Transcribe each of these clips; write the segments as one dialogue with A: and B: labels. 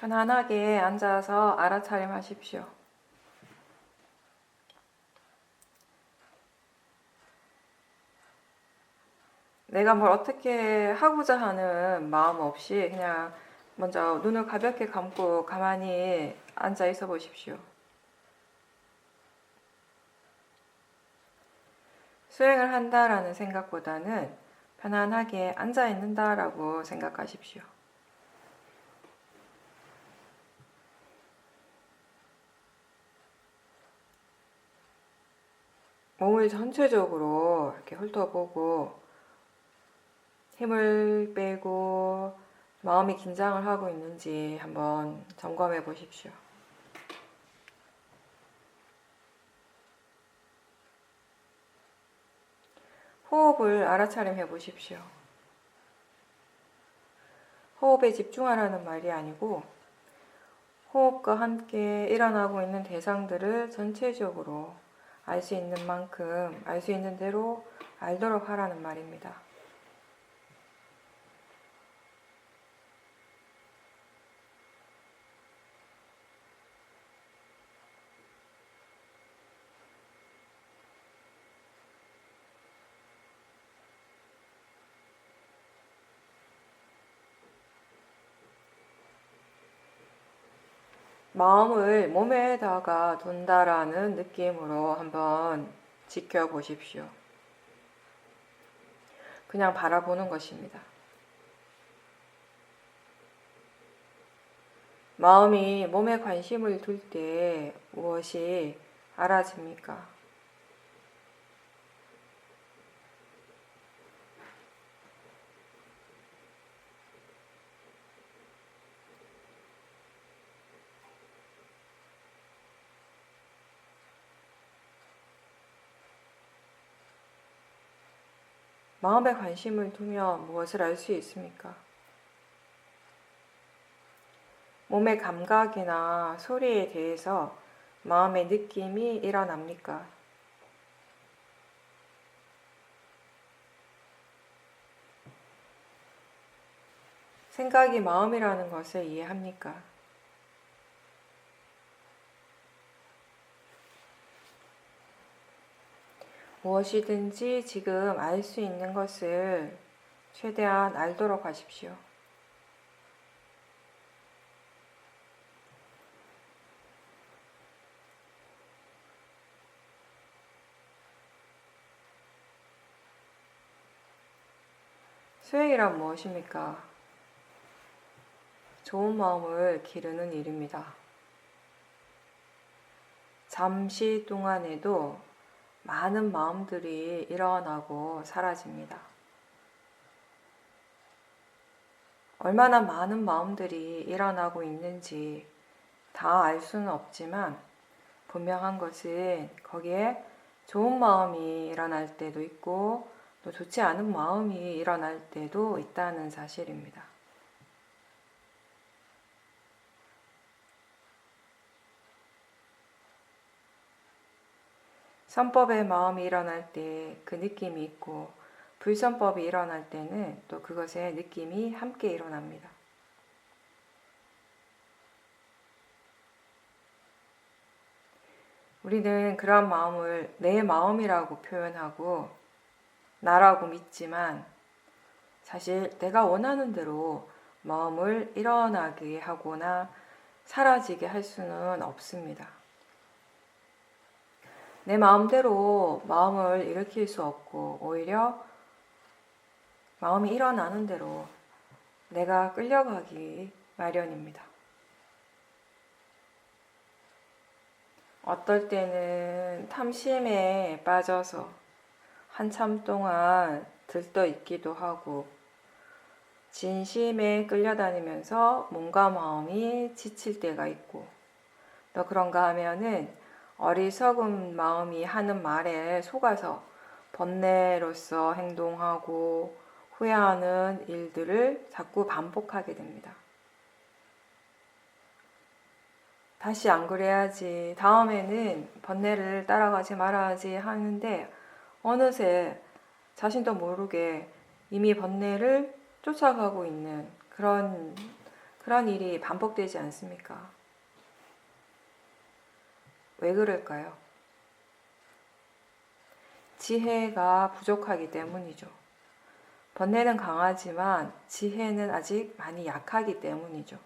A: 편안하게 앉아서 알아차림하십시오. 내가 뭘 어떻게 하고자 하는 마음 없이 그냥 먼저 눈을 가볍게 감고 가만히 앉아 있어 보십시오. 수행을 한다라는 생각보다는 편안하게 앉아 있는다라고 생각하십시오. 몸을 전체적으로 이렇게 훑어보고 힘을 빼고 마음이 긴장을 하고 있는지 한번 점검해 보십시오. 호흡을 알아차림해 보십시오. 호흡에 집중하라는 말이 아니고 호흡과 함께 일어나고 있는 대상들을 전체적으로 알 수 있는 만큼 알 수 있는 대로 알도록 하라는 말입니다. 마음을 몸에다가 둔다라는 느낌으로 한번 지켜보십시오. 그냥 바라보는 것입니다. 마음이 몸에 관심을 둘 때 무엇이 알아집니까? 마음에 관심을 두면 무엇을 알 수 있습니까? 몸의 감각이나 소리에 대해서 마음의 느낌이 일어납니까? 생각이 마음이라는 것을 이해합니까? 무엇이든지 지금 알 수 있는 것을 최대한 알도록 하십시오. 수행이란 무엇입니까? 좋은 마음을 기르는 일입니다. 잠시 동안에도 많은 마음들이 일어나고 사라집니다. 얼마나 많은 마음들이 일어나고 있는지 다 알 수는 없지만 분명한 것은 거기에 좋은 마음이 일어날 때도 있고 또 좋지 않은 마음이 일어날 때도 있다는 사실입니다. 선법의 마음이 일어날 때 그 느낌이 있고 불선법이 일어날 때는 또 그것의 느낌이 함께 일어납니다. 우리는 그러한 마음을 내 마음이라고 표현하고 나라고 믿지만 사실 내가 원하는 대로 마음을 일어나게 하거나 사라지게 할 수는 없습니다. 내 마음대로 마음을 일으킬 수 없고 오히려 마음이 일어나는 대로 내가 끌려가기 마련입니다. 어떨 때는 탐심에 빠져서 한참 동안 들떠 있기도 하고 진심에 끌려다니면서 몸과 마음이 지칠 때가 있고 또 그런가 하면은 어리석은 마음이 하는 말에 속아서 번뇌로서 행동하고 후회하는 일들을 자꾸 반복하게 됩니다. 다시 안 그래야지, 다음에는 번뇌를 따라가지 말아야지 하는데 어느새 자신도 모르게 이미 번뇌를 쫓아가고 있는 그런 그런 일이 반복되지 않습니까? 왜 그럴까요? 지혜가 부족하기 때문이죠. 번뇌는 강하지만 지혜는 아직 많이 약하기 때문이죠.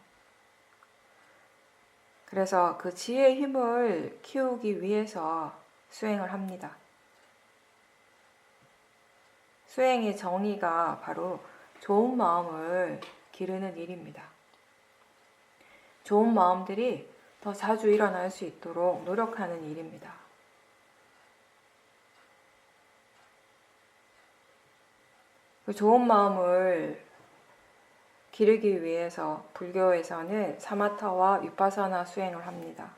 A: 그래서 그 지혜의 힘을 키우기 위해서 수행을 합니다. 수행의 정의가 바로 좋은 마음을 기르는 일입니다. 좋은 마음들이 더 자주 일어날 수 있도록 노력하는 일입니다. 그 좋은 마음을 기르기 위해서 불교에서는 사마타와 위파사나 수행을 합니다.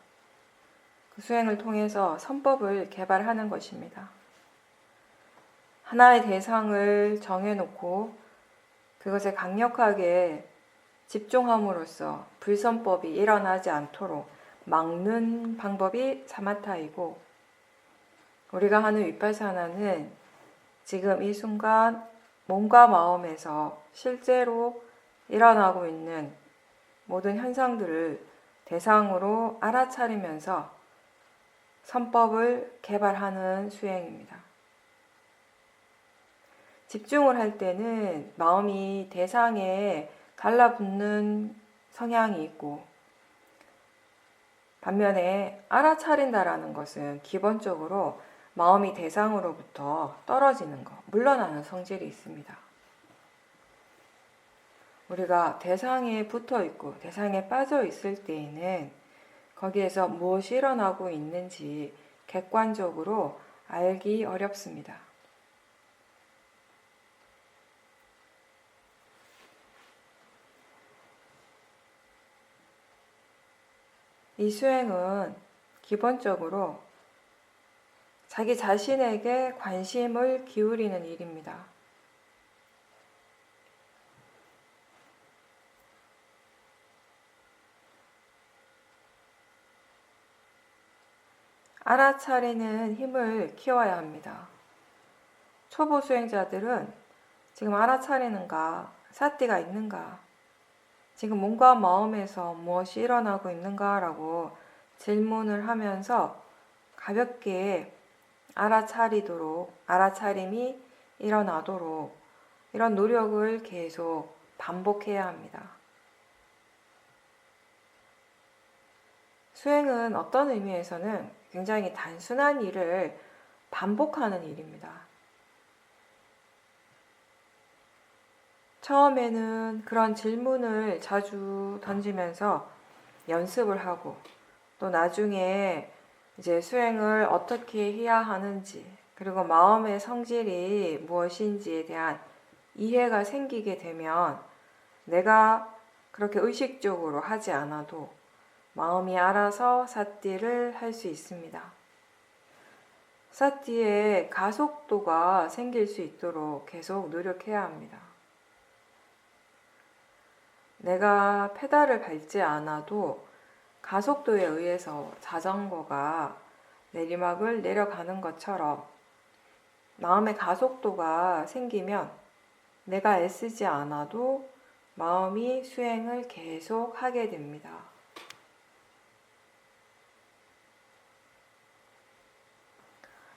A: 그 수행을 통해서 선법을 개발하는 것입니다. 하나의 대상을 정해놓고 그것에 강력하게 집중함으로써 불선법이 일어나지 않도록 막는 방법이 사마타이고, 우리가 하는 위파사나는 지금 이 순간 몸과 마음에서 실제로 일어나고 있는 모든 현상들을 대상으로 알아차리면서 선법을 개발하는 수행입니다. 집중을 할 때는 마음이 대상에 달라붙는 성향이 있고, 반면에 알아차린다라는 것은 기본적으로 마음이 대상으로부터 떨어지는 것, 물러나는 성질이 있습니다. 우리가 대상에 붙어 있고 대상에 빠져 있을 때에는 거기에서 무엇이 일어나고 있는지 객관적으로 알기 어렵습니다. 이 수행은 기본적으로 자기 자신에게 관심을 기울이는 일입니다. 알아차리는 힘을 키워야 합니다. 초보 수행자들은 지금 알아차리는가, 사띠가 있는가, 지금 몸과 마음에서 무엇이 일어나고 있는가라고 질문을 하면서 가볍게 알아차림이 일어나도록 이런 노력을 계속 반복해야 합니다. 수행은 어떤 의미에서는 굉장히 단순한 일을 반복하는 일입니다. 처음에는 그런 질문을 자주 던지면서 연습을 하고, 또 나중에 이제 수행을 어떻게 해야 하는지, 그리고 마음의 성질이 무엇인지에 대한 이해가 생기게 되면 내가 그렇게 의식적으로 하지 않아도 마음이 알아서 사띠를 할 수 있습니다. 사띠의 가속도가 생길 수 있도록 계속 노력해야 합니다. 내가 페달을 밟지 않아도 가속도에 의해서 자전거가 내리막을 내려가는 것처럼 마음의 가속도가 생기면 내가 애쓰지 않아도 마음이 수행을 계속 하게 됩니다.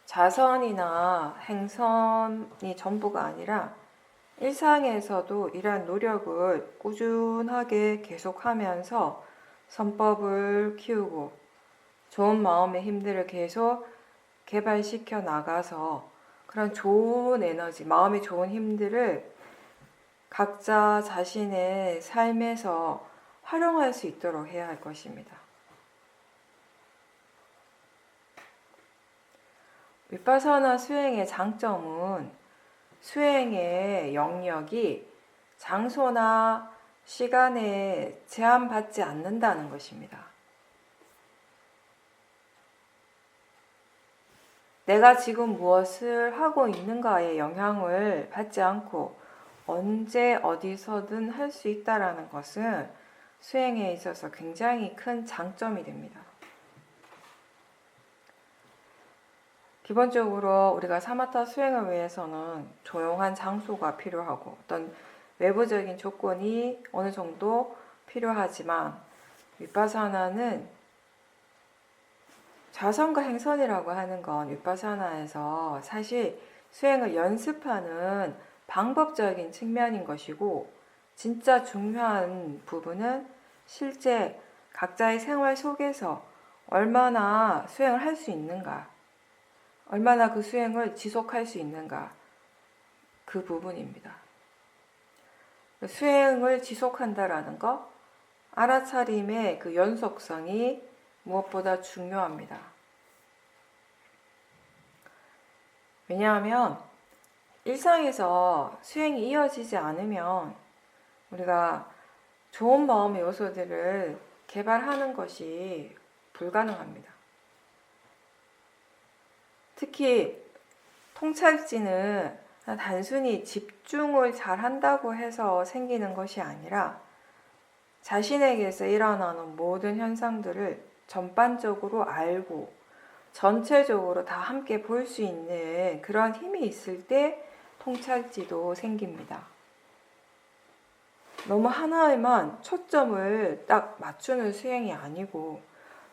A: 자선이나 행선이 전부가 아니라 일상에서도 이러한 노력을 꾸준하게 계속하면서 선법을 키우고 좋은 마음의 힘들을 계속 개발시켜 나가서 그런 좋은 에너지, 마음의 좋은 힘들을 각자 자신의 삶에서 활용할 수 있도록 해야 할 것입니다. 위파사나 수행의 장점은 수행의 영역이 장소나 시간에 제한받지 않는다는 것입니다. 내가 지금 무엇을 하고 있는가에 영향을 받지 않고 언제 어디서든 할 수 있다는 것은 수행에 있어서 굉장히 큰 장점이 됩니다. 기본적으로 우리가 사마타 수행을 위해서는 조용한 장소가 필요하고 어떤 외부적인 조건이 어느 정도 필요하지만 윗바사나는 좌선과 행선이라고 하는 건 윗바사나에서 사실 수행을 연습하는 방법적인 측면인 것이고, 진짜 중요한 부분은 실제 각자의 생활 속에서 얼마나 수행을 할 수 있는가, 얼마나 그 수행을 지속할 수 있는가, 그 부분입니다. 수행을 지속한다라는 것, 알아차림의 그 연속성이 무엇보다 중요합니다. 왜냐하면 일상에서 수행이 이어지지 않으면 우리가 좋은 마음의 요소들을 개발하는 것이 불가능합니다. 특히 통찰지는 단순히 집중을 잘 한다고 해서 생기는 것이 아니라 자신에게서 일어나는 모든 현상들을 전반적으로 알고 전체적으로 다 함께 볼 수 있는 그런 힘이 있을 때 통찰지도 생깁니다. 너무 하나에만 초점을 딱 맞추는 수행이 아니고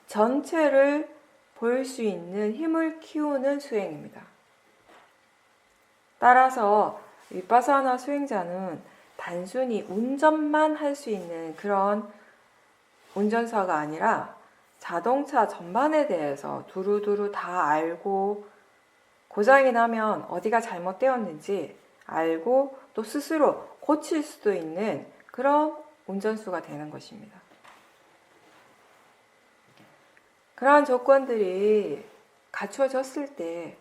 A: 전체를 볼 수 있는 힘을 키우는 수행입니다. 따라서 윗바사나 수행자는 단순히 운전만 할 수 있는 그런 운전사가 아니라 자동차 전반에 대해서 두루두루 다 알고, 고장이 나면 어디가 잘못되었는지 알고 또 스스로 고칠 수도 있는 그런 운전수가 되는 것입니다. 그러한 조건들이 갖춰졌을 때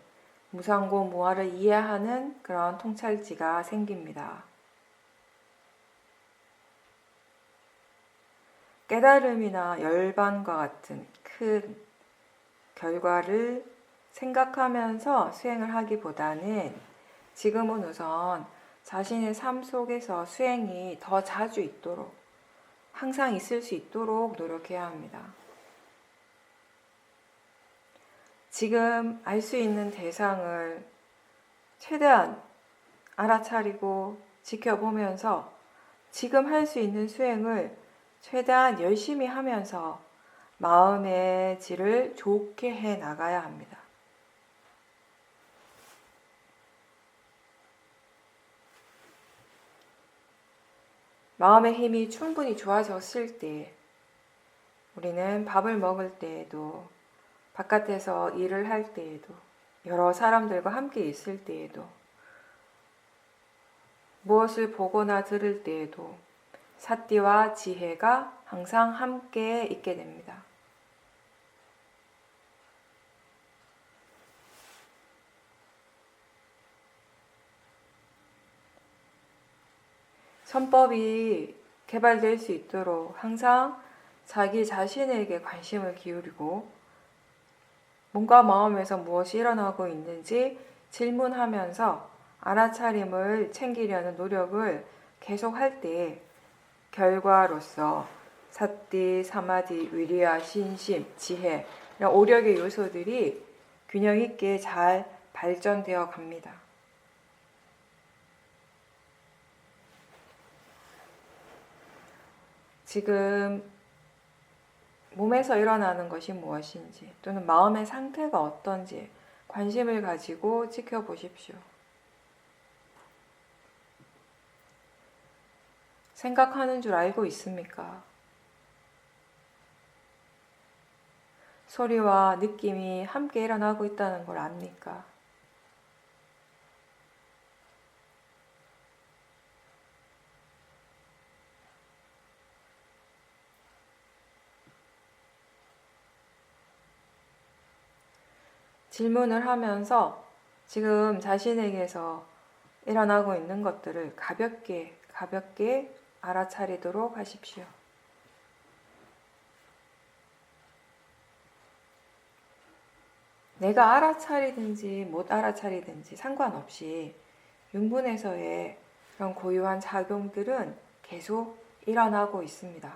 A: 무상고 무아를 이해하는 그런 통찰지가 생깁니다. 깨달음이나 열반과 같은 큰 결과를 생각하면서 수행을 하기보다는 지금은 우선 자신의 삶 속에서 수행이 더 자주 있도록, 항상 있을 수 있도록 노력해야 합니다. 지금 알 수 있는 대상을 최대한 알아차리고 지켜보면서 지금 할 수 있는 수행을 최대한 열심히 하면서 마음의 질을 좋게 해 나가야 합니다. 마음의 힘이 충분히 좋아졌을 때 우리는 밥을 먹을 때에도, 바깥에서 일을 할 때에도, 여러 사람들과 함께 있을 때에도, 무엇을 보거나 들을 때에도 사띠와 지혜가 항상 함께 있게 됩니다. 선법이 개발될 수 있도록 항상 자기 자신에게 관심을 기울이고 몸과 마음에서 무엇이 일어나고 있는지 질문하면서 알아차림을 챙기려는 노력을 계속할 때 결과로서 사띠, 사마디, 위리아, 신심, 지혜 이런 오력의 요소들이 균형 있게 잘 발전되어 갑니다. 지금 몸에서 일어나는 것이 무엇인지 또는 마음의 상태가 어떤지 관심을 가지고 지켜보십시오. 생각하는 줄 알고 있습니까? 소리와 느낌이 함께 일어나고 있다는 걸 압니까? 질문을 하면서 지금 자신에게서 일어나고 있는 것들을 가볍게 알아차리도록 하십시오. 내가 알아차리든지 못 알아차리든지 상관없이 윤분에서의 그런 고유한 작용들은 계속 일어나고 있습니다.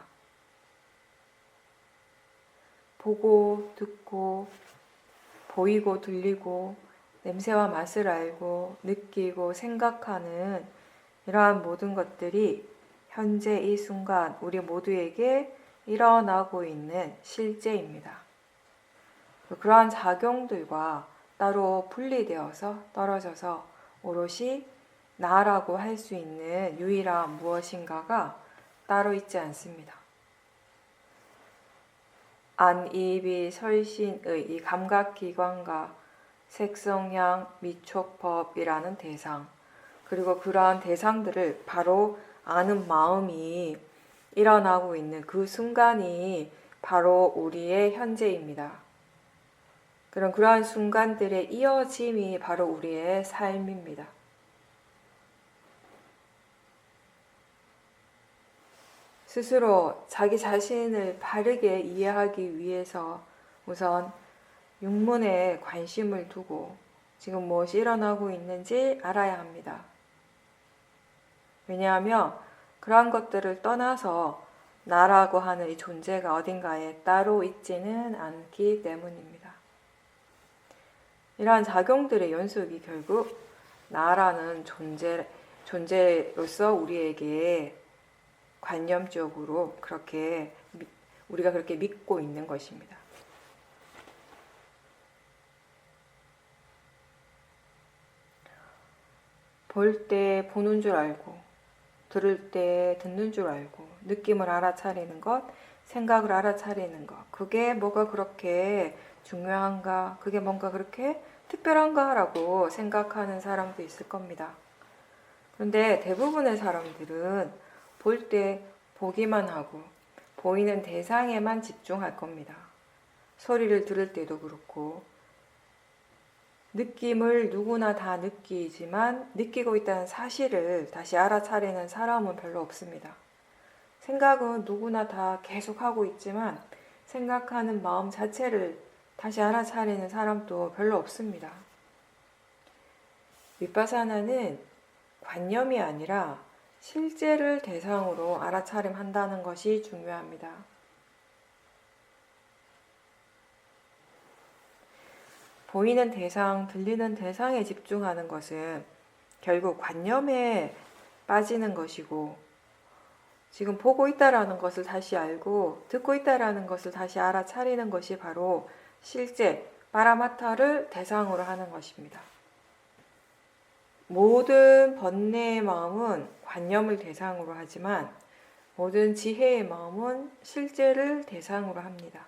A: 보고, 듣고, 보이고, 들리고, 냄새와 맛을 알고, 느끼고, 생각하는 이러한 모든 것들이 현재 이 순간 우리 모두에게 일어나고 있는 실제입니다. 그러한 작용들과 따로 분리되어서 떨어져서 오롯이 나라고 할 수 있는 유일한 무엇인가가 따로 있지 않습니다. 안이비 설신의 이 감각기관과 색성향 미촉법이라는 대상, 그리고 그러한 대상들을 바로 아는 마음이 일어나고 있는 그 순간이 바로 우리의 현재입니다. 그러한 순간들의 이어짐이 바로 우리의 삶입니다. 스스로 자기 자신을 바르게 이해하기 위해서 우선 육문에 관심을 두고 지금 무엇이 일어나고 있는지 알아야 합니다. 왜냐하면 그러한 것들을 떠나서 나라고 하는 이 존재가 어딘가에 따로 있지는 않기 때문입니다. 이러한 작용들의 연속이 결국 나라는 존재로서 우리에게 관념적으로 우리가 그렇게 믿고 있는 것입니다. 볼 때 보는 줄 알고, 들을 때 듣는 줄 알고, 느낌을 알아차리는 것, 생각을 알아차리는 것, 그게 뭐가 그렇게 중요한가, 그게 뭔가 그렇게 특별한가 라고 생각하는 사람도 있을 겁니다. 그런데 대부분의 사람들은 볼 때 보기만 하고 보이는 대상에만 집중할 겁니다. 소리를 들을 때도 그렇고, 느낌을 누구나 다 느끼지만 느끼고 있다는 사실을 다시 알아차리는 사람은 별로 없습니다. 생각은 누구나 다 계속하고 있지만 생각하는 마음 자체를 다시 알아차리는 사람도 별로 없습니다. 윗바사나는 관념이 아니라 실제를 대상으로 알아차림한다는 것이 중요합니다. 보이는 대상, 들리는 대상에 집중하는 것은 결국 관념에 빠지는 것이고, 지금 보고 있다라는 것을 다시 알고 듣고 있다라는 것을 다시 알아차리는 것이 바로 실제 파라마타를 대상으로 하는 것입니다. 모든 번뇌의 마음은 관념을 대상으로 하지만 모든 지혜의 마음은 실제를 대상으로 합니다.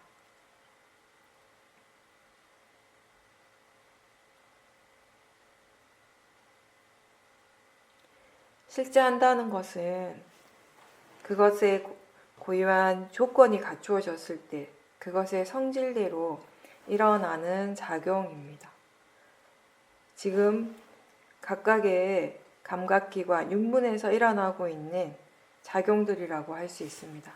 A: 실제 한다는 것은 그것의 고유한 조건이 갖추어졌을 때 그것의 성질대로 일어나는 작용입니다. 지금 각각의 감각기관, 육문에서 일어나고 있는 작용들이라고 할 수 있습니다.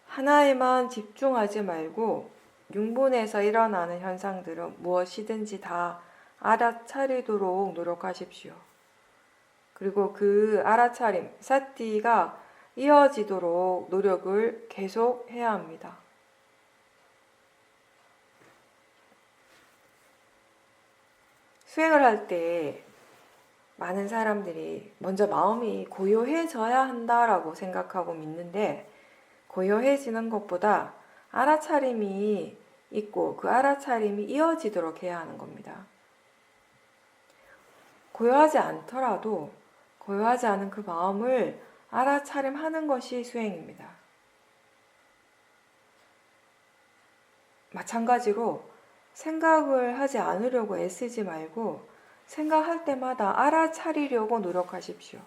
A: 하나에만 집중하지 말고 육문에서 일어나는 현상들은 무엇이든지 다 알아차리도록 노력하십시오. 그리고 그 알아차림, 사티가 이어지도록 노력을 계속 해야 합니다. 수행을 할 때 많은 사람들이 먼저 마음이 고요해져야 한다라고 생각하고 믿는데, 고요해지는 것보다 알아차림이 있고 그 알아차림이 이어지도록 해야 하는 겁니다. 고요하지 않더라도 고요하지 않은 그 마음을 알아차림하는 것이 수행입니다. 마찬가지로 생각을 하지 않으려고 애쓰지 말고 생각할 때마다 알아차리려고 노력하십시오.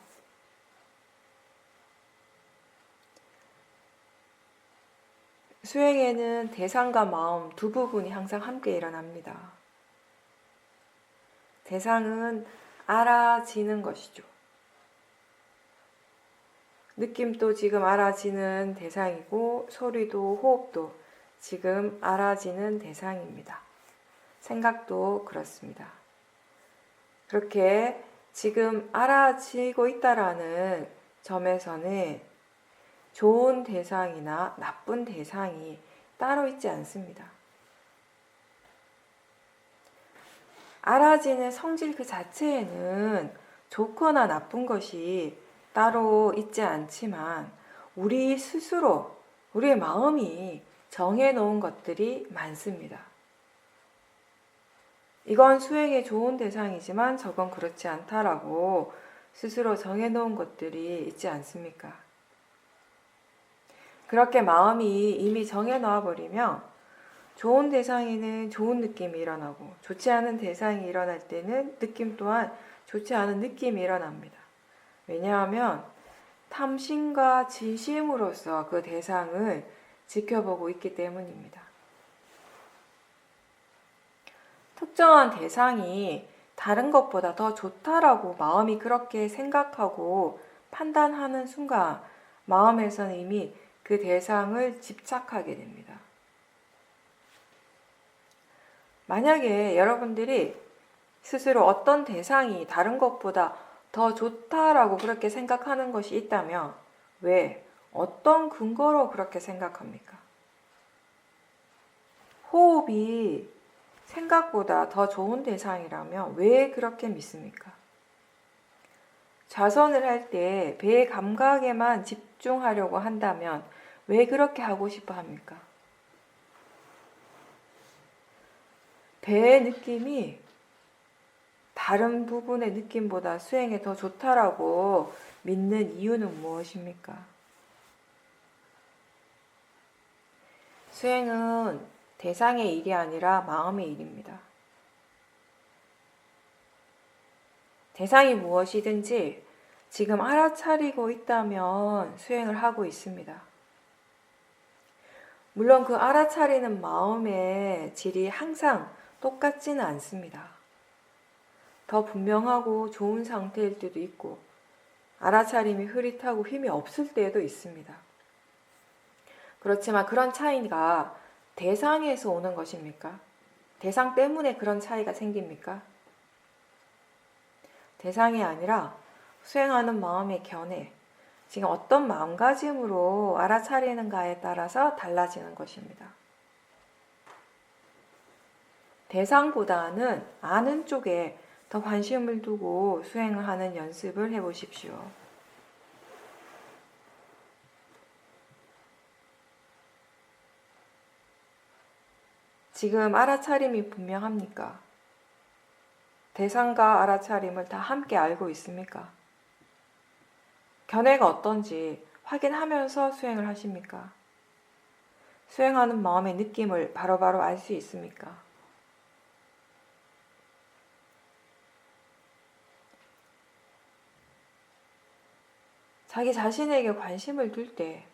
A: 수행에는 대상과 마음 두 부분이 항상 함께 일어납니다. 대상은 알아지는 것이죠. 느낌도 지금 알아지는 대상이고, 소리도 호흡도 지금 알아지는 대상입니다. 생각도 그렇습니다. 그렇게 지금 알아지고 있다라는 점에서는 좋은 대상이나 나쁜 대상이 따로 있지 않습니다. 알아지는 성질 그 자체에는 좋거나 나쁜 것이 따로 있지 않지만 우리 스스로, 우리의 마음이 정해놓은 것들이 많습니다. 이건 수행에 좋은 대상이지만 저건 그렇지 않다라고 스스로 정해놓은 것들이 있지 않습니까? 그렇게 마음이 이미 정해놓아 버리면 좋은 대상에는 좋은 느낌이 일어나고 좋지 않은 대상이 일어날 때는 느낌 또한 좋지 않은 느낌이 일어납니다. 왜냐하면 탐심과 진심으로서 그 대상을 지켜보고 있기 때문입니다. 특정한 대상이 다른 것보다 더 좋다라고 마음이 그렇게 생각하고 판단하는 순간 마음에서는 이미 그 대상을 집착하게 됩니다. 만약에 여러분들이 스스로 어떤 대상이 다른 것보다 더 좋다라고 그렇게 생각하는 것이 있다면 왜, 어떤 근거로 그렇게 생각합니까? 호흡이 생각보다 더 좋은 대상이라면 왜 그렇게 믿습니까? 좌선을 할 때 배의 감각에만 집중하려고 한다면 왜 그렇게 하고 싶어 합니까? 배의 느낌이 다른 부분의 느낌보다 수행에 더 좋다라고 믿는 이유는 무엇입니까? 수행은 대상의 일이 아니라 마음의 일입니다. 대상이 무엇이든지 지금 알아차리고 있다면 수행을 하고 있습니다. 물론 그 알아차리는 마음의 질이 항상 똑같지는 않습니다. 더 분명하고 좋은 상태일 때도 있고 알아차림이 흐릿하고 힘이 없을 때도 있습니다. 그렇지만 그런 차이가 대상에서 오는 것입니까? 대상 때문에 그런 차이가 생깁니까? 대상이 아니라 수행하는 마음의 견해, 지금 어떤 마음가짐으로 알아차리는가에 따라서 달라지는 것입니다. 대상보다는 아는 쪽에 더 관심을 두고 수행을 하는 연습을 해보십시오. 지금 알아차림이 분명합니까? 대상과 알아차림을 다 함께 알고 있습니까? 견해가 어떤지 확인하면서 수행을 하십니까? 수행하는 마음의 느낌을 바로바로 알 수 있습니까? 자기 자신에게 관심을 둘 때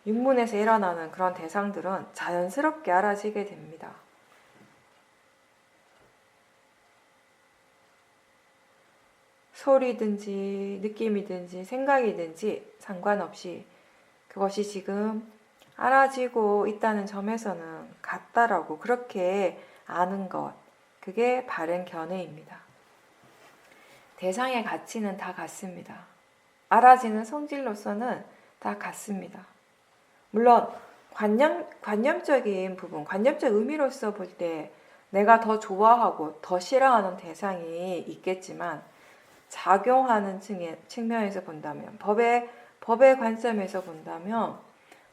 A: 육문에서 일어나는 그런 대상들은 자연스럽게 알아지게 됩니다. 소리든지 느낌이든지 생각이든지 상관없이 그것이 지금 알아지고 있다는 점에서는 같다라고 그렇게 아는 것, 그게 바른 견해입니다. 대상의 가치는 다 같습니다. 알아지는 성질로서는 다 같습니다. 물론 관념적인 부분, 관념적 의미로서 볼 때 내가 더 좋아하고 더 싫어하는 대상이 있겠지만 작용하는 측면에서 본다면, 법의 관점에서 본다면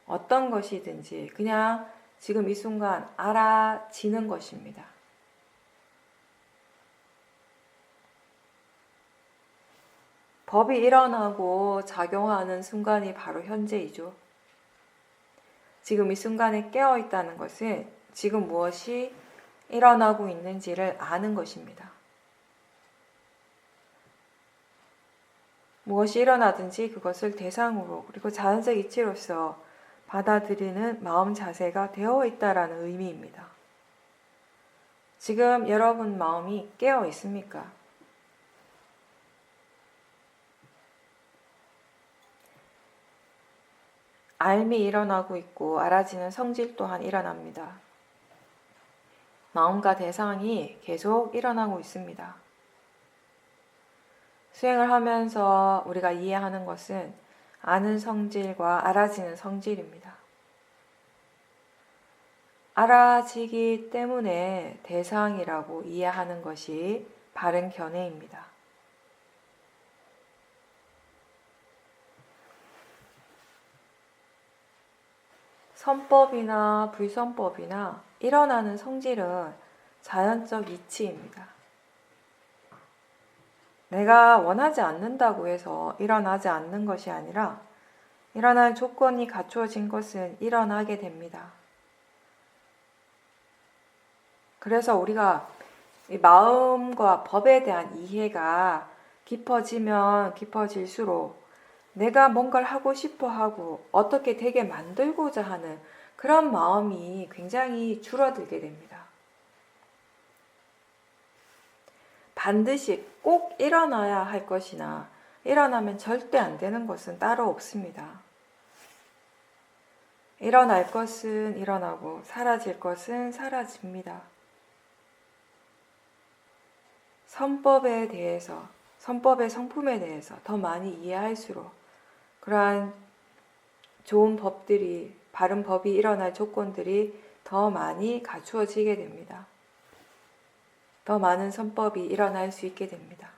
A: 어떤 것이든지 그냥 지금 이 순간 알아지는 것입니다. 법이 일어나고 작용하는 순간이 바로 현재이죠. 지금 이 순간에 깨어 있다는 것은 지금 무엇이 일어나고 있는지를 아는 것입니다. 무엇이 일어나든지 그것을 대상으로 그리고 자연적 이치로서 받아들이는 마음 자세가 되어 있다라는 의미입니다. 지금 여러분 마음이 깨어 있습니까? 알미 일어나고 있고 알아지는 성질 또한 일어납니다. 마음과 대상이 계속 일어나고 있습니다. 수행을 하면서 우리가 이해하는 것은 아는 성질과 알아지는 성질입니다. 알아지기 때문에 대상이라고 이해하는 것이 바른 견해입니다. 선법이나 불선법이나 일어나는 성질은 자연적 이치입니다. 내가 원하지 않는다고 해서 일어나지 않는 것이 아니라 일어날 조건이 갖추어진 것은 일어나게 됩니다. 그래서 우리가 이 마음과 법에 대한 이해가 깊어지면 깊어질수록 내가 뭔가를 하고 싶어 하고 어떻게 되게 만들고자 하는 그런 마음이 굉장히 줄어들게 됩니다. 반드시 꼭 일어나야 할 것이나 일어나면 절대 안 되는 것은 따로 없습니다. 일어날 것은 일어나고 사라질 것은 사라집니다. 선법에 대해서, 선법의 성품에 대해서 더 많이 이해할수록 그러한 좋은 법들이, 바른 법이 일어날 조건들이 더 많이 갖추어지게 됩니다. 더 많은 선법이 일어날 수 있게 됩니다.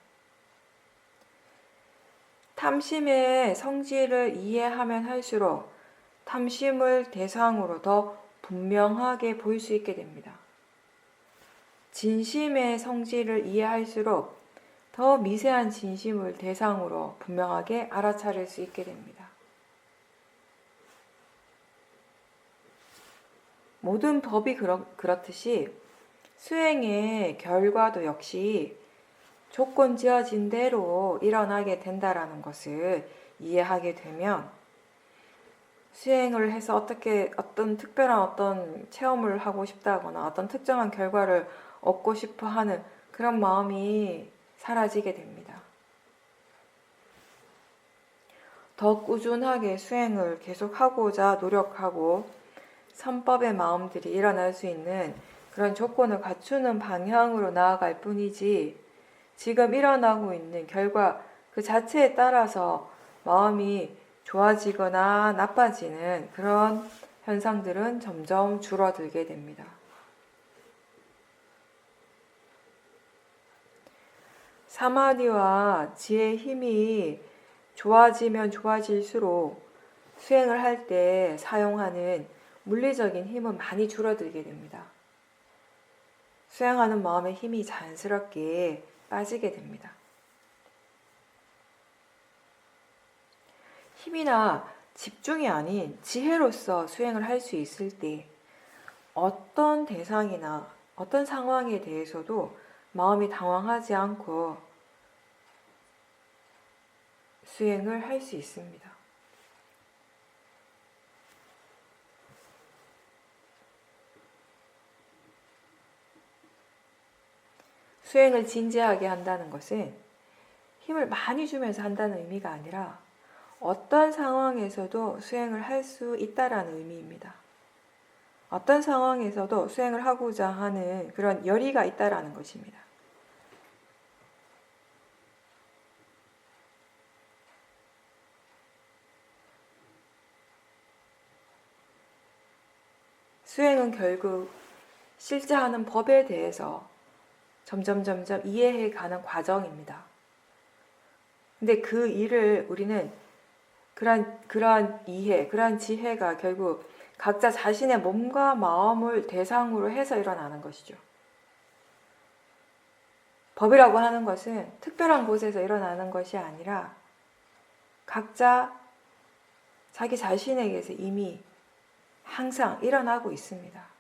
A: 탐심의 성질을 이해하면 할수록 탐심을 대상으로 더 분명하게 볼 수 있게 됩니다. 진심의 성질을 이해할수록 더 미세한 진심을 대상으로 분명하게 알아차릴 수 있게 됩니다. 모든 법이 그렇듯이 수행의 결과도 역시 조건 지어진 대로 일어나게 된다라는 것을 이해하게 되면 수행을 해서 어떤 특별한 어떤 체험을 하고 싶다거나 어떤 특정한 결과를 얻고 싶어 하는 그런 마음이 사라지게 됩니다. 더 꾸준하게 수행을 계속하고자 노력하고 선법의 마음들이 일어날 수 있는 그런 조건을 갖추는 방향으로 나아갈 뿐이지 지금 일어나고 있는 결과 그 자체에 따라서 마음이 좋아지거나 나빠지는 그런 현상들은 점점 줄어들게 됩니다. 사마디와 지혜의 힘이 좋아지면 좋아질수록 수행을 할 때 사용하는 물리적인 힘은 많이 줄어들게 됩니다. 수행하는 마음의 힘이 자연스럽게 빠지게 됩니다. 힘이나 집중이 아닌 지혜로서 수행을 할 수 있을 때 어떤 대상이나 어떤 상황에 대해서도 마음이 당황하지 않고 수행을 할 수 있습니다. 수행을 진지하게 한다는 것은 힘을 많이 주면서 한다는 의미가 아니라 어떤 상황에서도 수행을 할 수 있다라는 의미입니다. 어떤 상황에서도 수행을 하고자 하는 그런 열의가 있다라는 것입니다. 수행은 결국 실제 하는 법에 대해서 점점 이해해 가는 과정입니다. 근데 그 일을 우리는 그러한 이해, 그러한 지혜가 결국 각자 자신의 몸과 마음을 대상으로 해서 일어나는 것이죠. 법이라고 하는 것은 특별한 곳에서 일어나는 것이 아니라 각자 자기 자신에게서 이미 항상 일어나고 있습니다.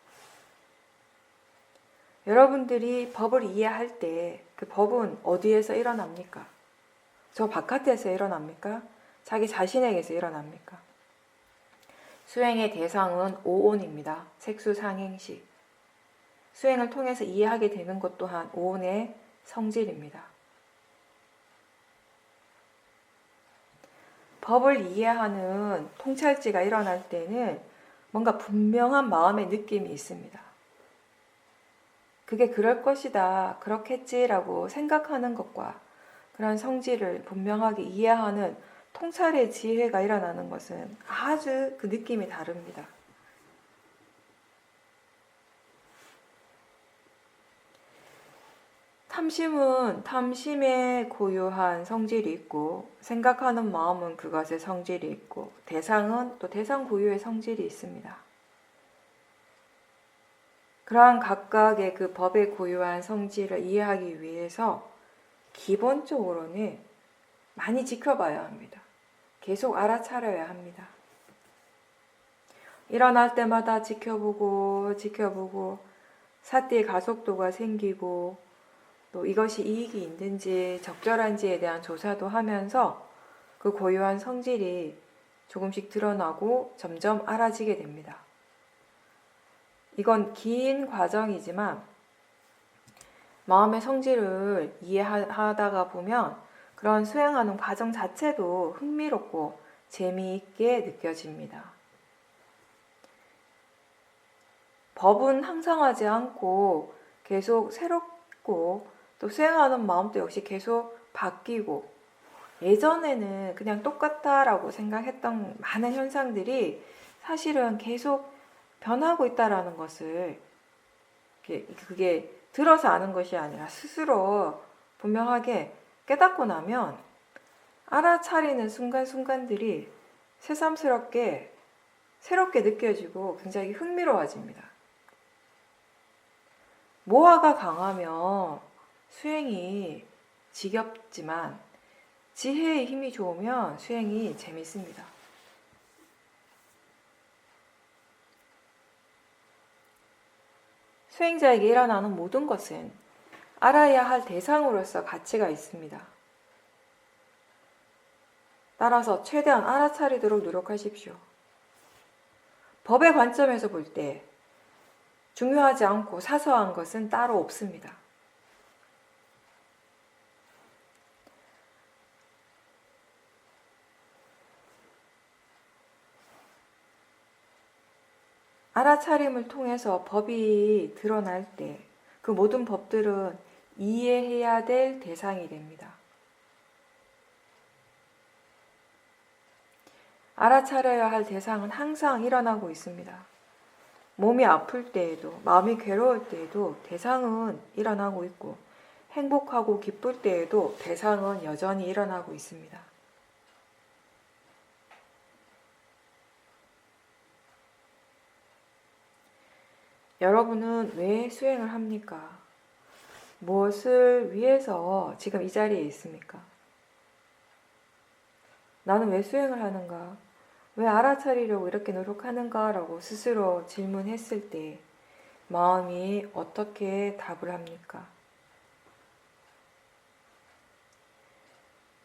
A: 여러분들이 법을 이해할 때 그 법은 어디에서 일어납니까? 저 바깥에서 일어납니까? 자기 자신에게서 일어납니까? 수행의 대상은 오온입니다. 색수상행식. 수행을 통해서 이해하게 되는 것 또한 오온의 성질입니다. 법을 이해하는 통찰지가 일어날 때는 뭔가 분명한 마음의 느낌이 있습니다. 그게 그럴 것이다, 그렇겠지라고 생각하는 것과 그런 성질을 분명하게 이해하는 통찰의 지혜가 일어나는 것은 아주 그 느낌이 다릅니다. 탐심은 탐심에 고유한 성질이 있고 생각하는 마음은 그것의 성질이 있고 대상은 또 대상 고유의 성질이 있습니다. 그러한 각각의 그 법의 고유한 성질을 이해하기 위해서 기본적으로는 많이 지켜봐야 합니다. 계속 알아차려야 합니다. 일어날 때마다 지켜보고 사띠의 가속도가 생기고 또 이것이 이익이 있는지 적절한지에 대한 조사도 하면서 그 고유한 성질이 조금씩 드러나고 점점 알아지게 됩니다. 이건 긴 과정이지만 마음의 성질을 이해하다가 보면 그런 수행하는 과정 자체도 흥미롭고 재미있게 느껴집니다. 법은 항상하지 않고 계속 새롭고 또 수행하는 마음도 역시 계속 바뀌고 예전에는 그냥 똑같다라고 생각했던 많은 현상들이 사실은 계속 변하고 있다라는 것을 그게 들어서 아는 것이 아니라 스스로 분명하게 깨닫고 나면 알아차리는 순간순간들이 새삼스럽게 새롭게 느껴지고 굉장히 흥미로워집니다. 모화가 강하면 수행이 지겹지만 지혜의 힘이 좋으면 수행이 재밌습니다. 수행자에게 일어나는 모든 것은 알아야 할 대상으로서 가치가 있습니다. 따라서 최대한 알아차리도록 노력하십시오. 법의 관점에서 볼 때 중요하지 않고 사소한 것은 따로 없습니다. 알아차림을 통해서 법이 드러날 때 그 모든 법들은 이해해야 될 대상이 됩니다. 알아차려야 할 대상은 항상 일어나고 있습니다. 몸이 아플 때에도 마음이 괴로울 때에도 대상은 일어나고 있고 행복하고 기쁠 때에도 대상은 여전히 일어나고 있습니다. 여러분은 왜 수행을 합니까? 무엇을 위해서 지금 이 자리에 있습니까? 나는 왜 수행을 하는가? 왜 알아차리려고 이렇게 노력하는가? 라고 스스로 질문했을 때 마음이 어떻게 답을 합니까?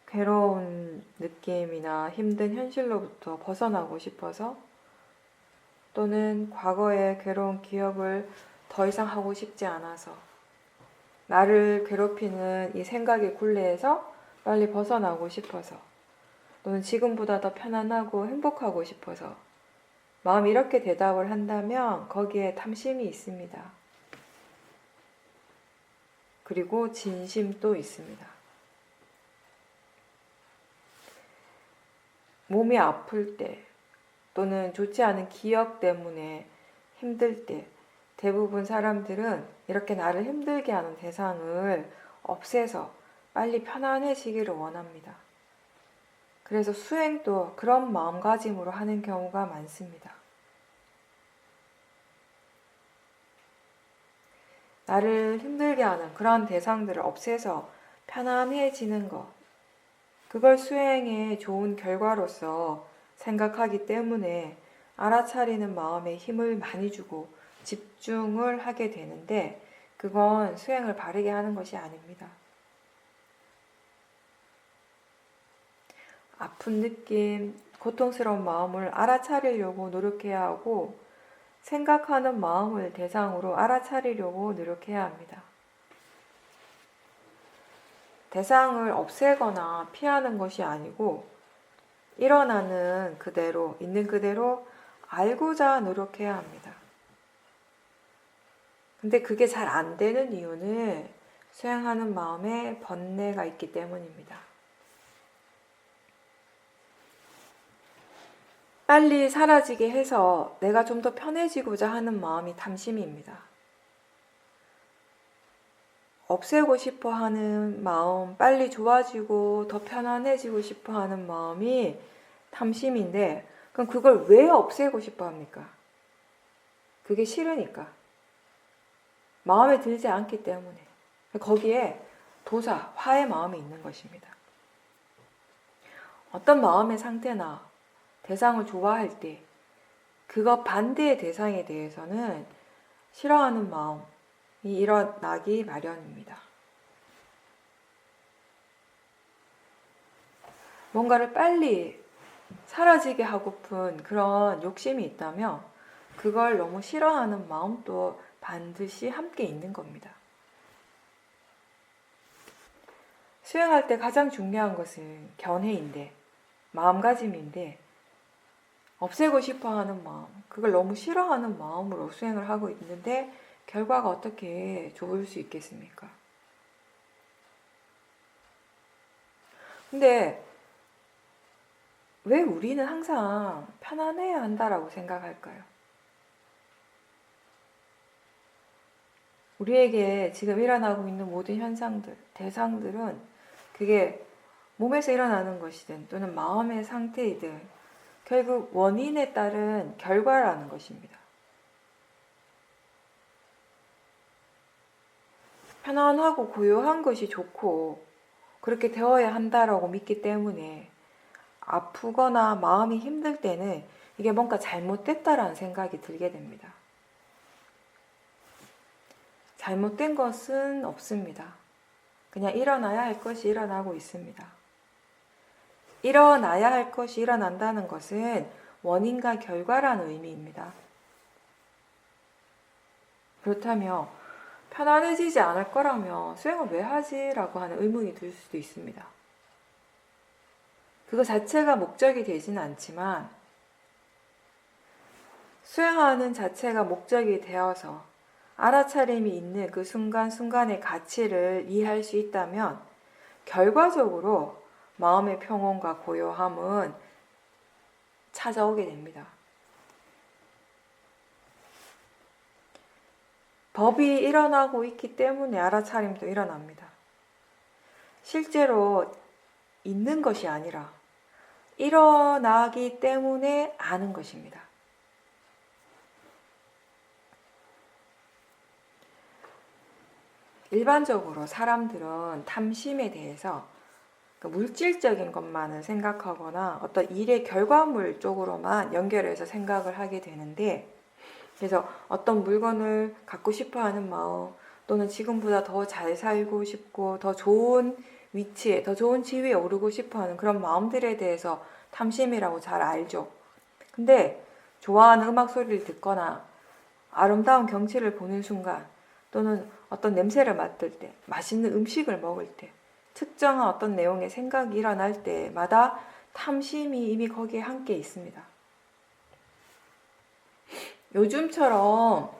A: 괴로운 느낌이나 힘든 현실로부터 벗어나고 싶어서 또는 과거의 괴로운 기억을 더 이상 하고 싶지 않아서 나를 괴롭히는 이 생각의 굴레에서 빨리 벗어나고 싶어서 또는 지금보다 더 편안하고 행복하고 싶어서 마음이 이렇게 대답을 한다면 거기에 탐심이 있습니다. 그리고 진심도 있습니다. 몸이 아플 때 또는 좋지 않은 기억 때문에 힘들 때 대부분 사람들은 이렇게 나를 힘들게 하는 대상을 없애서 빨리 편안해지기를 원합니다. 그래서 수행도 그런 마음가짐으로 하는 경우가 많습니다. 나를 힘들게 하는 그런 대상들을 없애서 편안해지는 것, 그걸 수행의 좋은 결과로서 생각하기 때문에 알아차리는 마음에 힘을 많이 주고 집중을 하게 되는데 그건 수행을 바르게 하는 것이 아닙니다. 아픈 느낌, 고통스러운 마음을 알아차리려고 노력해야 하고 생각하는 마음을 대상으로 알아차리려고 노력해야 합니다. 대상을 없애거나 피하는 것이 아니고 일어나는 그대로, 있는 그대로 알고자 노력해야 합니다. 근데 그게 잘 안 되는 이유는 수행하는 마음에 번뇌가 있기 때문입니다. 빨리 사라지게 해서 내가 좀 더 편해지고자 하는 마음이 탐심입니다. 없애고 싶어 하는 마음, 빨리 좋아지고 더 편안해지고 싶어 하는 마음이 탐심인데, 그럼 그걸 왜 없애고 싶어 합니까? 그게 싫으니까. 마음에 들지 않기 때문에 거기에 도사, 화의 마음이 있는 것입니다. 어떤 마음의 상태나 대상을 좋아할 때 그거 반대의 대상에 대해서는 싫어하는 마음이 일어나기 마련입니다. 뭔가를 빨리 사라지게 하고픈 그런 욕심이 있다면 그걸 너무 싫어하는 마음도 반드시 함께 있는 겁니다. 수행할 때 가장 중요한 것은 견해인데, 마음가짐인데, 없애고 싶어 하는 마음, 그걸 너무 싫어하는 마음으로 수행을 하고 있는데 결과가 어떻게 좋을 수 있겠습니까? 근데 왜 우리는 항상 편안해야 한다라고 생각할까요? 우리에게 지금 일어나고 있는 모든 현상들, 대상들은 그게 몸에서 일어나는 것이든 또는 마음의 상태이든 결국 원인에 따른 결과라는 것입니다. 편안하고 고요한 것이 좋고 그렇게 되어야 한다라고 믿기 때문에 아프거나 마음이 힘들 때는 이게 뭔가 잘못됐다라는 생각이 들게 됩니다. 잘못된 것은 없습니다. 그냥 일어나야 할 것이 일어나고 있습니다. 일어나야 할 것이 일어난다는 것은 원인과 결과라는 의미입니다. 그렇다면 편안해지지 않을 거라면 수행을 왜 하지? 라고 하는 의문이 들 수도 있습니다. 그거 자체가 목적이 되지는 않지만 수행하는 자체가 목적이 되어서 알아차림이 있는 그 순간순간의 가치를 이해할 수 있다면 결과적으로 마음의 평온과 고요함은 찾아오게 됩니다. 법이 일어나고 있기 때문에 알아차림도 일어납니다. 실제로 있는 것이 아니라 일어나기 때문에 아는 것입니다. 일반적으로 사람들은 탐심에 대해서 물질적인 것만을 생각하거나 어떤 일의 결과물 쪽으로만 연결해서 생각을 하게 되는데, 그래서 어떤 물건을 갖고 싶어 하는 마음 또는 지금보다 더 잘 살고 싶고 더 좋은 위치에, 더 좋은 지위에 오르고 싶어 하는 그런 마음들에 대해서 탐심이라고 잘 알죠. 근데 좋아하는 음악 소리를 듣거나 아름다운 경치를 보는 순간 또는 어떤 냄새를 맡을 때, 맛있는 음식을 먹을 때, 특정한 어떤 내용의 생각이 일어날 때마다 탐심이 이미 거기에 함께 있습니다. 요즘처럼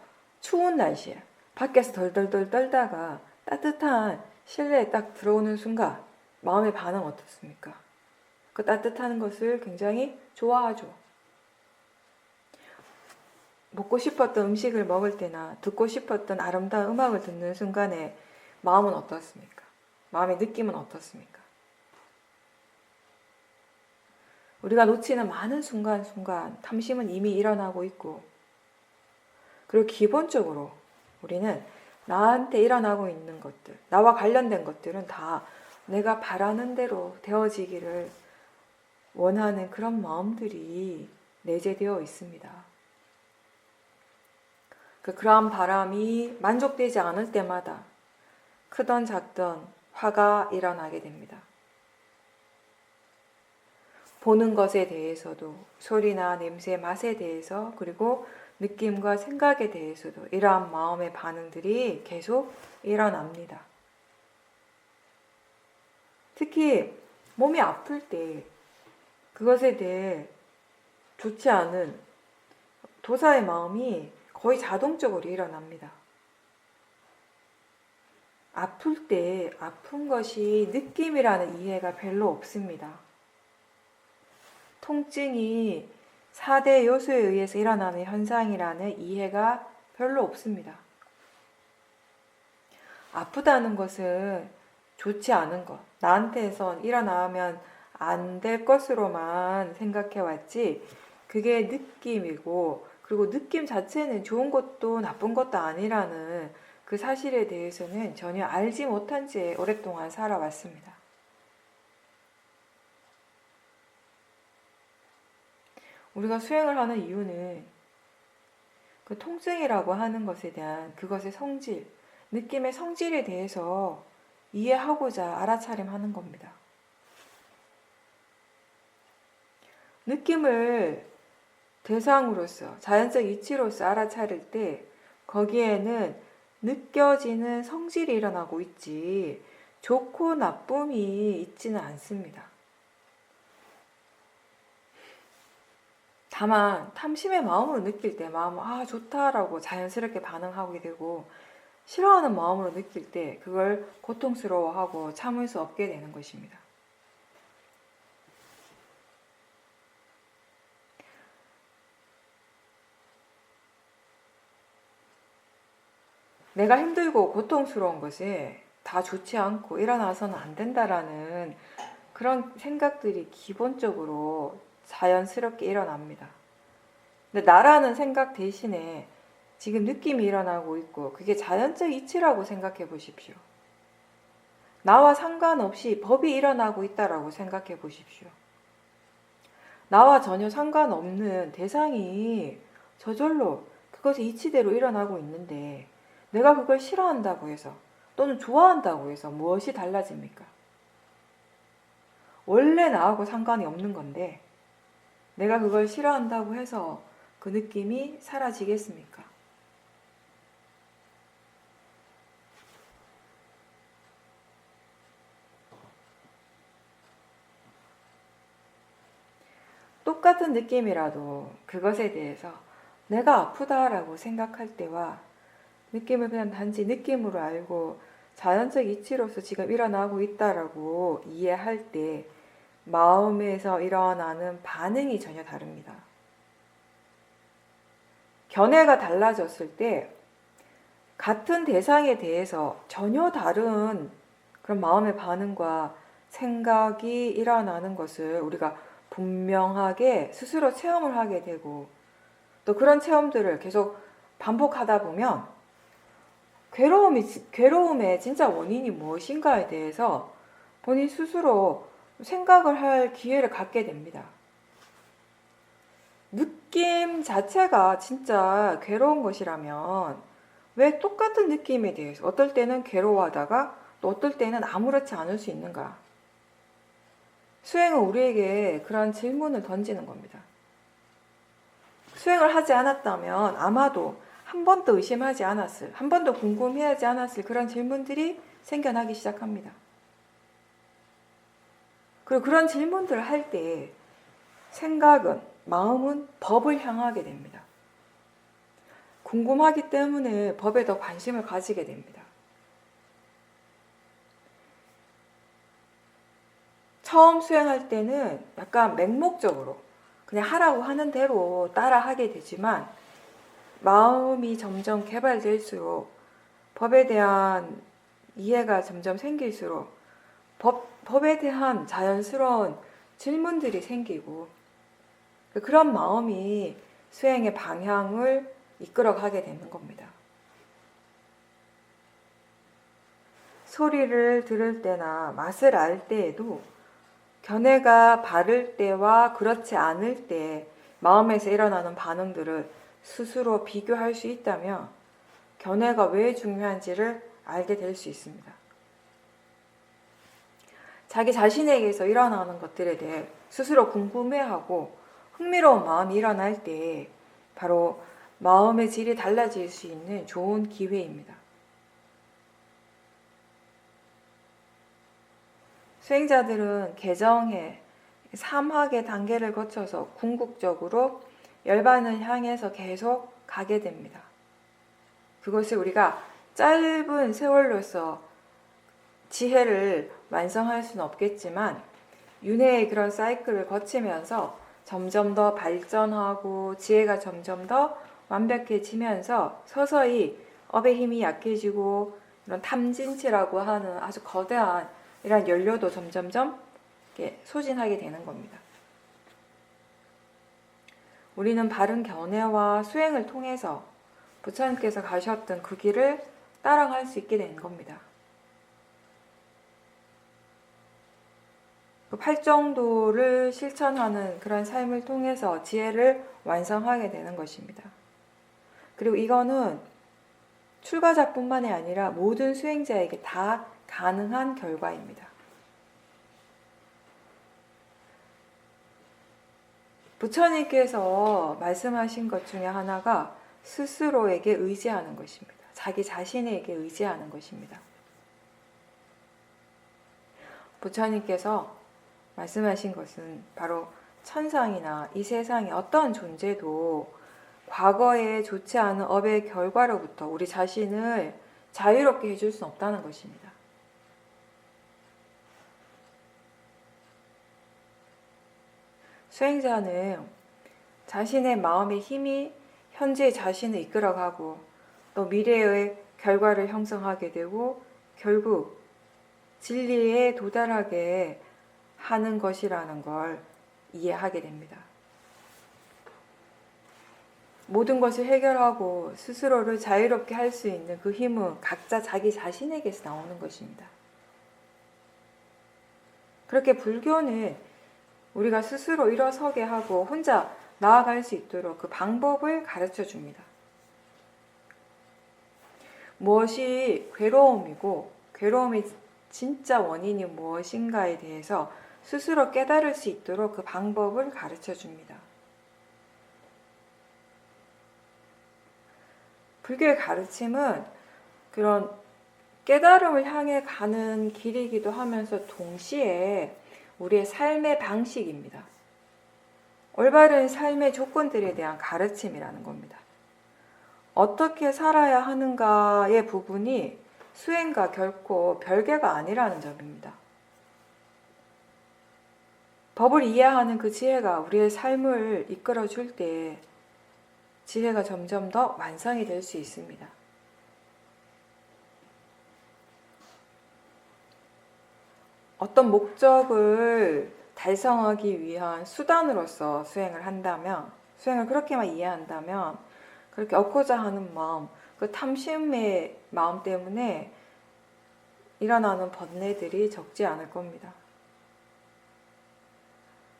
A: 추운 날씨에 밖에서 덜덜덜 떨다가 따뜻한 실내에 딱 들어오는 순간 마음의 반응 어떻습니까? 그 따뜻한 것을 굉장히 좋아하죠. 먹고 싶었던 음식을 먹을 때나 듣고 싶었던 아름다운 음악을 듣는 순간에 마음은 어떻습니까? 마음의 느낌은 어떻습니까? 우리가 놓치는 많은 순간순간 탐심은 이미 일어나고 있고, 그리고 기본적으로 우리는 나한테 일어나고 있는 것들, 나와 관련된 것들은 다 내가 바라는 대로 되어지기를 원하는 그런 마음들이 내재되어 있습니다. 그러한 바람이 만족되지 않을 때마다 크던 작던 화가 일어나게 됩니다. 보는 것에 대해서도, 소리나 냄새, 맛에 대해서, 그리고 느낌과 생각에 대해서도 이러한 마음의 반응들이 계속 일어납니다. 특히 몸이 아플 때 그것에 대해 좋지 않은 도사의 마음이 거의 자동적으로 일어납니다. 아플 때 아픈 것이 느낌이라는 이해가 별로 없습니다. 통증이 4대 요소에 의해서 일어나는 현상이라는 이해가 별로 없습니다. 아프다는 것은 좋지 않은 것, 나한테선 일어나면 안 될 것으로만 생각해왔지, 그게 느낌이고, 그리고 느낌 자체는 좋은 것도 나쁜 것도 아니라는 그 사실에 대해서는 전혀 알지 못한 채 오랫동안 살아왔습니다. 우리가 수행을 하는 이유는 그 통증이라고 하는 것에 대한 그것의 성질, 느낌의 성질에 대해서 이해하고자 알아차림하는 겁니다. 느낌을 대상으로서, 자연적 이치로서 알아차릴 때 거기에는 느껴지는 성질이 일어나고 있지 좋고 나쁨이 있지는 않습니다. 다만 탐심의 마음으로 느낄 때 마음은 아 좋다라고 자연스럽게 반응하게 되고, 싫어하는 마음으로 느낄 때 그걸 고통스러워하고 참을 수 없게 되는 것입니다. 내가 힘들고 고통스러운 것이 다 좋지 않고 일어나서는 안 된다라는 그런 생각들이 기본적으로 자연스럽게 일어납니다. 근데 나라는 생각 대신에 지금 느낌이 일어나고 있고 그게 자연적 이치라고 생각해 보십시오. 나와 상관없이 법이 일어나고 있다라고 생각해 보십시오. 나와 전혀 상관없는 대상이 저절로 그것이 이치대로 일어나고 있는데 내가 그걸 싫어한다고 해서 또는 좋아한다고 해서 무엇이 달라집니까? 원래 나하고 상관이 없는 건데 내가 그걸 싫어한다고 해서 그 느낌이 사라지겠습니까? 똑같은 느낌이라도 그것에 대해서 내가 아프다라고 생각할 때와 느낌을 그냥 단지 느낌으로 알고 자연적 이치로서 지금 일어나고 있다라고 이해할 때 마음에서 일어나는 반응이 전혀 다릅니다. 견해가 달라졌을 때 같은 대상에 대해서 전혀 다른 그런 마음의 반응과 생각이 일어나는 것을 우리가 분명하게 스스로 체험을 하게 되고, 또 그런 체험들을 계속 반복하다 보면 괴로움의 진짜 원인이 무엇인가에 대해서 본인 스스로 생각을 할 기회를 갖게 됩니다. 느낌 자체가 진짜 괴로운 것이라면 왜 똑같은 느낌에 대해서 어떨 때는 괴로워하다가 또 어떨 때는 아무렇지 않을 수 있는가? 수행은 우리에게 그런 질문을 던지는 겁니다. 수행을 하지 않았다면 아마도 한 번도 의심하지 않았을, 한 번도 궁금해하지 않았을 그런 질문들이 생겨나기 시작합니다. 그리고 그런 질문들을 할 때 생각은, 마음은 법을 향하게 됩니다. 궁금하기 때문에 법에 더 관심을 가지게 됩니다. 처음 수행할 때는 약간 맹목적으로 그냥 하라고 하는 대로 따라 하게 되지만 마음이 점점 개발될수록 법에 대한 이해가 점점 생길수록 법에 대한 자연스러운 질문들이 생기고 그런 마음이 수행의 방향을 이끌어가게 되는 겁니다. 소리를 들을 때나 맛을 알 때에도 견해가 바를 때와 그렇지 않을 때 마음에서 일어나는 반응들을 스스로 비교할 수 있다면 견해가 왜 중요한지를 알게 될 수 있습니다. 자기 자신에게서 일어나는 것들에 대해 스스로 궁금해하고 흥미로운 마음이 일어날 때 바로 마음의 질이 달라질 수 있는 좋은 기회입니다. 수행자들은 개정해 3학의 단계를 거쳐서 궁극적으로 열반을 향해서 계속 가게 됩니다. 그것을 우리가 짧은 세월로서 지혜를 완성할 수는 없겠지만 윤회의 그런 사이클을 거치면서 점점 더 발전하고 지혜가 점점 더 완벽해지면서 서서히 업의 힘이 약해지고 이런 탐진치라고 하는 아주 거대한 이런 연료도 점점점 소진하게 되는 겁니다. 우리는 바른 견해와 수행을 통해서 부처님께서 가셨던 그 길을 따라갈 수 있게 된 겁니다. 그 팔정도를 실천하는 그런 삶을 통해서 지혜를 완성하게 되는 것입니다. 그리고 이거는 출가자뿐만이 아니라 모든 수행자에게 다 가능한 결과입니다. 부처님께서 말씀하신 것 중에 하나가 스스로에게 의지하는 것입니다. 자기 자신에게 의지하는 것입니다. 부처님께서 말씀하신 것은 바로 천상이나 이 세상의 어떤 존재도 과거에 좋지 않은 업의 결과로부터 우리 자신을 자유롭게 해줄 수 없다는 것입니다. 수행자는 자신의 마음의 힘이 현재 자신을 이끌어가고 또 미래의 결과를 형성하게 되고 결국 진리에 도달하게 하는 것이라는 걸 이해하게 됩니다. 모든 것을 해결하고 스스로를 자유롭게 할 수 있는 그 힘은 각자 자기 자신에게서 나오는 것입니다. 그렇게 불교는 우리가 스스로 일어서게 하고 혼자 나아갈 수 있도록 그 방법을 가르쳐 줍니다. 무엇이 괴로움이고 괴로움의 진짜 원인이 무엇인가에 대해서 스스로 깨달을 수 있도록 그 방법을 가르쳐 줍니다. 불교의 가르침은 그런 깨달음을 향해 가는 길이기도 하면서 동시에 우리의 삶의 방식입니다. 올바른 삶의 조건들에 대한 가르침이라는 겁니다. 어떻게 살아야 하는가의 부분이 수행과 결코 별개가 아니라는 점입니다. 법을 이해하는 그 지혜가 우리의 삶을 이끌어 줄 때 지혜가 점점 더 완성이 될 수 있습니다. 어떤 목적을 달성하기 위한 수단으로서 수행을 한다면, 수행을 그렇게만 이해한다면 그렇게 얻고자 하는 마음, 그 탐심의 마음 때문에 일어나는 번뇌들이 적지 않을 겁니다.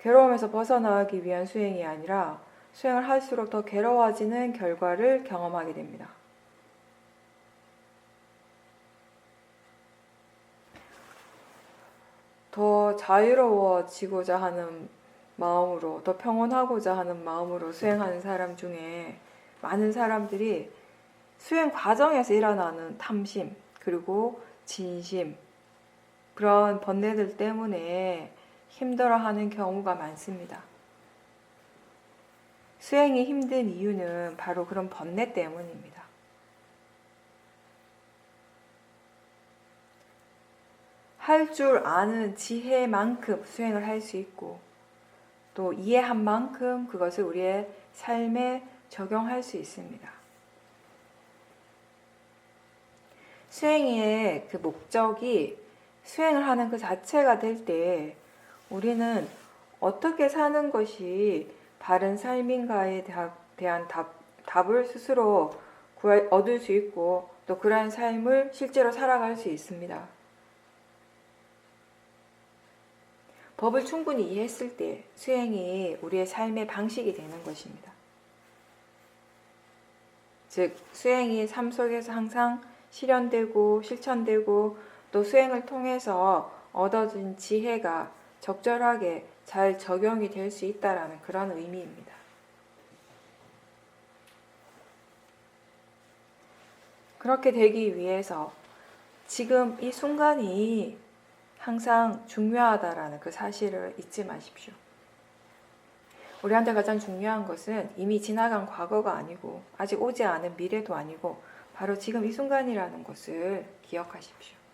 A: 괴로움에서 벗어나기 위한 수행이 아니라 수행을 할수록 더 괴로워지는 결과를 경험하게 됩니다. 더 자유로워지고자 하는 마음으로, 더 평온하고자 하는 마음으로 수행하는 사람 중에 많은 사람들이 수행 과정에서 일어나는 탐심, 그리고 진심, 그런 번뇌들 때문에 힘들어하는 경우가 많습니다. 수행이 힘든 이유는 바로 그런 번뇌 때문입니다. 할 줄 아는 지혜만큼 수행을 할 수 있고 또 이해한 만큼 그것을 우리의 삶에 적용할 수 있습니다. 수행의 그 목적이 수행을 하는 그 자체가 될 때 우리는 어떻게 사는 것이 바른 삶인가에 대한 답을 스스로 얻을 수 있고 또 그러한 삶을 실제로 살아갈 수 있습니다. 법을 충분히 이해했을 때 수행이 우리의 삶의 방식이 되는 것입니다. 즉, 수행이 삶 속에서 항상 실현되고 실천되고 또 수행을 통해서 얻어진 지혜가 적절하게 잘 적용이 될 수 있다는 그런 의미입니다. 그렇게 되기 위해서 지금 이 순간이 항상 중요하다라는 그 사실을 잊지 마십시오. 우리한테 가장 중요한 것은 이미 지나간 과거가 아니고 아직 오지 않은 미래도 아니고 바로 지금 이 순간이라는 것을 기억하십시오.